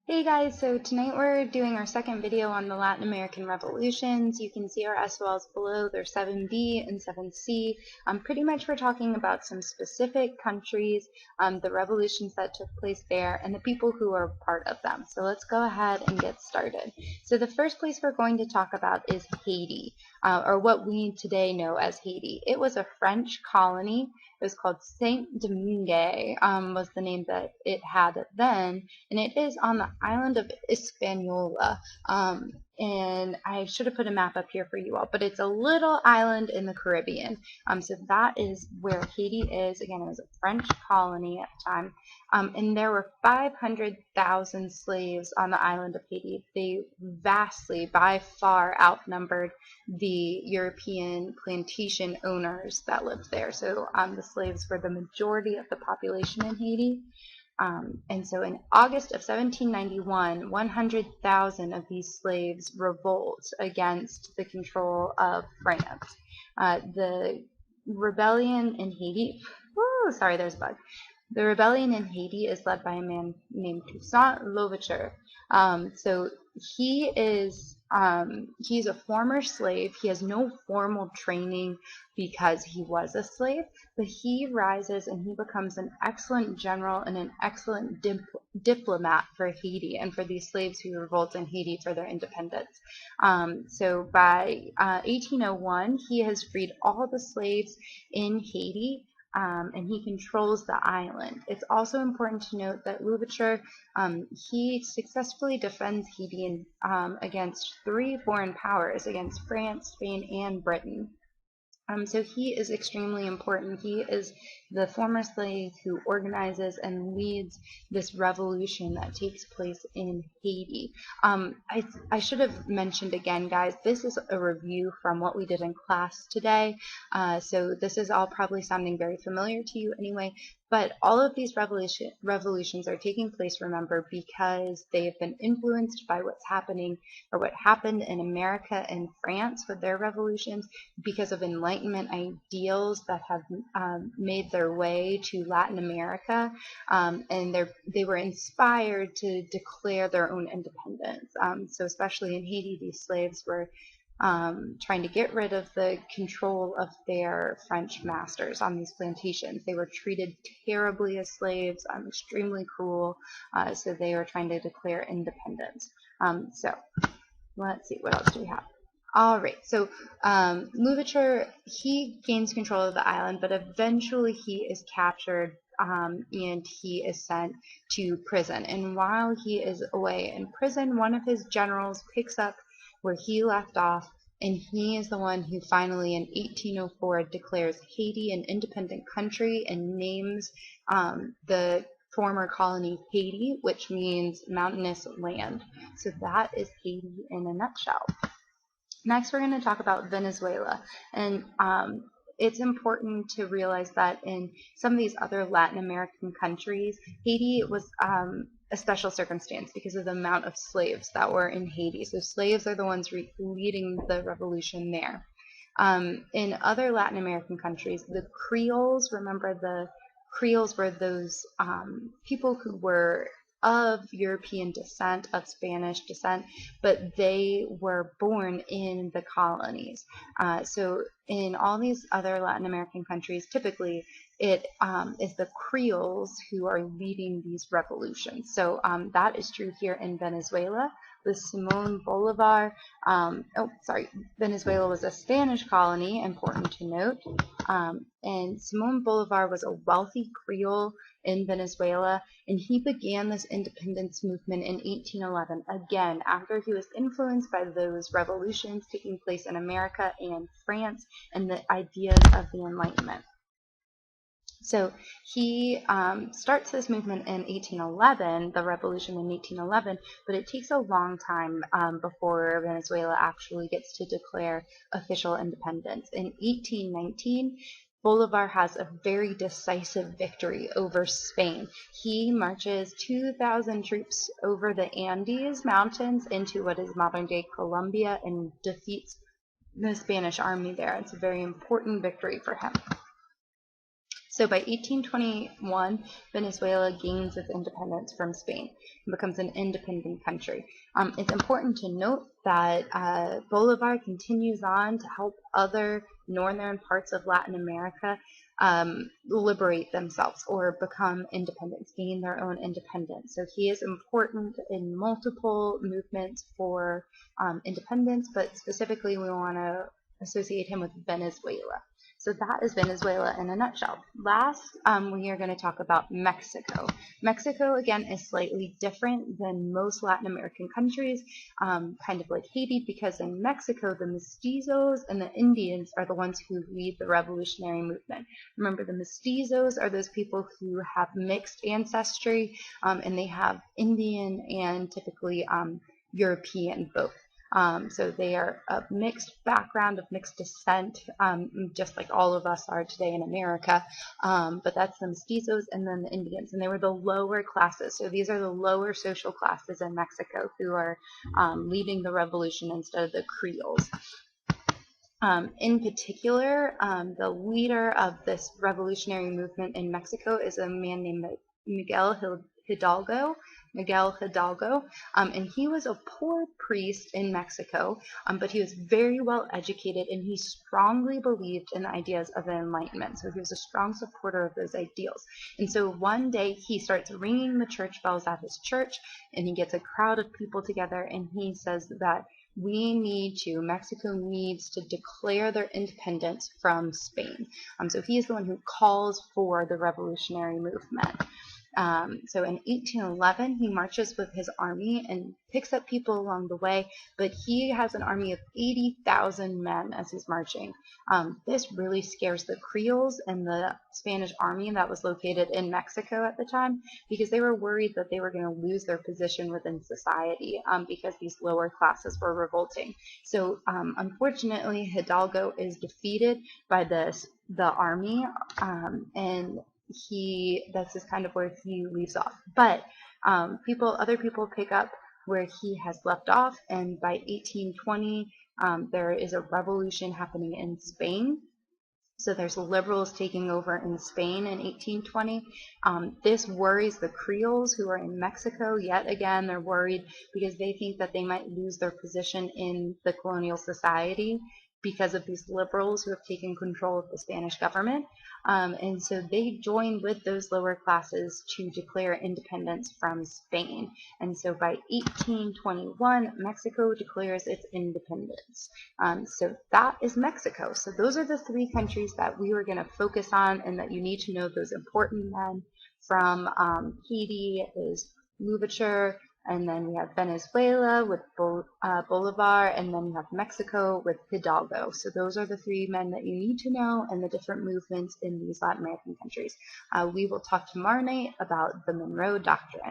Hey guys, so tonight we're doing our second video on the Latin American revolutions. You can see our SOLs below, they're 7B and 7C. Pretty much we're talking about some specific countries, the revolutions that took place there, and the people who are part of them. So let's go ahead and get started. So the first place we're going to talk about is Haiti, or what we today know as Haiti. It was a French colony. It was called Saint Domingue, was the name that it had then, and it is on the island of Hispaniola. And I should have put a map up here for you all, but it's a little island in the Caribbean. So that is where Haiti is. Again, it was a French colony at the time. And there were 500,000 slaves on the island of Haiti. They vastly, by far, outnumbered the European plantation owners that lived there. So the slaves were the majority of the population in Haiti. And so in August of 1791, 100,000 of these slaves revolt against the control of France. The rebellion in Haiti, sorry, there's a bug. The rebellion in Haiti is led by a man named Toussaint Louverture. So he is he's a former slave. He has no formal training because he was a slave, but he rises and he becomes an excellent general and an excellent diplomat for Haiti and for these slaves who revolt in Haiti for their independence. So by 1801, he has freed all the slaves in Haiti. And he controls the island. It's also important to note that Louverture, he successfully defends Haiti against 3 foreign powers, against France, Spain, and Britain. So he is extremely important. He is the former slave who organizes and leads this revolution that takes place in Haiti. I should have mentioned again, guys, this is a review from what we did in class today. So this is all probably sounding very familiar to you anyway. But all of these revolutions are taking place, remember, because they have been influenced by what's happening or what happened in America and France with their revolutions, because of Enlightenment ideals that have made their way to Latin America, and they were inspired to declare their own independence. So especially in Haiti, these slaves were trying to get rid of the control of their French masters on these plantations. They were treated terribly as slaves, extremely cruel, so they were trying to declare independence. So let's see, what else do we have? All right, so Louverture, he gains control of the island, but eventually he is captured and he is sent to prison. And while he is away in prison, one of his generals picks up where he left off, and he is the one who finally in 1804 declares Haiti an independent country and names the former colony Haiti, which means mountainous land. So that is Haiti in a nutshell. Next, we're going to talk about Venezuela. And it's important to realize that in some of these other Latin American countries, Haiti was a special circumstance because of the amount of slaves that were in Haiti. So slaves are the ones leading the revolution there. In other Latin American countries, the Creoles, remember the Creoles were those people who were of European descent, of Spanish descent, but they were born in the colonies. So in all these other Latin American countries, typically it is the Creoles who are leading these revolutions. So that is true here in Venezuela with Simón Bolívar. Venezuela was a Spanish colony, important to note. And Simón Bolívar was a wealthy Creole in Venezuela, and he began this independence movement in 1811, again, after he was influenced by those revolutions taking place in America and France and the ideas of the Enlightenment. So he starts this movement in 1811, the revolution in 1811, but it takes a long time before Venezuela actually gets to declare official independence. In 1819, Bolivar has a very decisive victory over Spain. He marches 2,000 troops over the Andes Mountains into what is modern-day Colombia and defeats the Spanish army there. It's a very important victory for him. So by 1821, Venezuela gains its independence from Spain and becomes an independent country. It's important to note that Bolivar continues on to help other northern parts of Latin America liberate themselves or become independent, gain their own independence. So he is important in multiple movements for independence, but specifically we want to associate him with Venezuela. So that is Venezuela in a nutshell. Last, we are going to talk about Mexico. Mexico, again, is slightly different than most Latin American countries, kind of like Haiti, because in Mexico, the mestizos and the Indians are the ones who lead the revolutionary movement. Remember, the mestizos are those people who have mixed ancestry, and they have Indian and typically European both. So they are a mixed background of mixed descent, just like all of us are today in America. But that's the mestizos and then the Indians. And they were the lower classes. So these are the lower social classes in Mexico who are leading the revolution instead of the Creoles. In particular, the leader of this revolutionary movement in Mexico is a man named Miguel Hidalgo, and he was a poor priest in Mexico, but he was very well educated and he strongly believed in the ideas of the Enlightenment. So he was a strong supporter of those ideals. And so one day he starts ringing the church bells at his church, and he gets a crowd of people together, and he says that Mexico needs to declare their independence from Spain. So he is the one who calls for the revolutionary movement. So in 1811, he marches with his army and picks up people along the way, but he has an army of 80,000 men as he's marching. This really scares the Creoles and the Spanish army that was located in Mexico at the time, because they were worried that they were going to lose their position within society because these lower classes were revolting. So unfortunately, Hidalgo is defeated by the army, and that's just kind of where he leaves off. But other people pick up where he has left off, and by 1820 there is a revolution happening in Spain. So there's liberals taking over in Spain in 1820. This worries the Creoles who are in Mexico. Yet again, they're worried because they think that they might lose their position in the colonial society because of these liberals who have taken control of the Spanish government. And so they join with those lower classes to declare independence from Spain. And so by 1821, Mexico declares its independence. So that is Mexico. So those are the three countries that we were going to focus on and that you need to know those important men from. Haiti is Louverture, and then we have Venezuela with Bolivar, and then we have Mexico with Hidalgo. So those are the three men that you need to know and the different movements in these Latin American countries. We will talk tomorrow night about the Monroe Doctrine.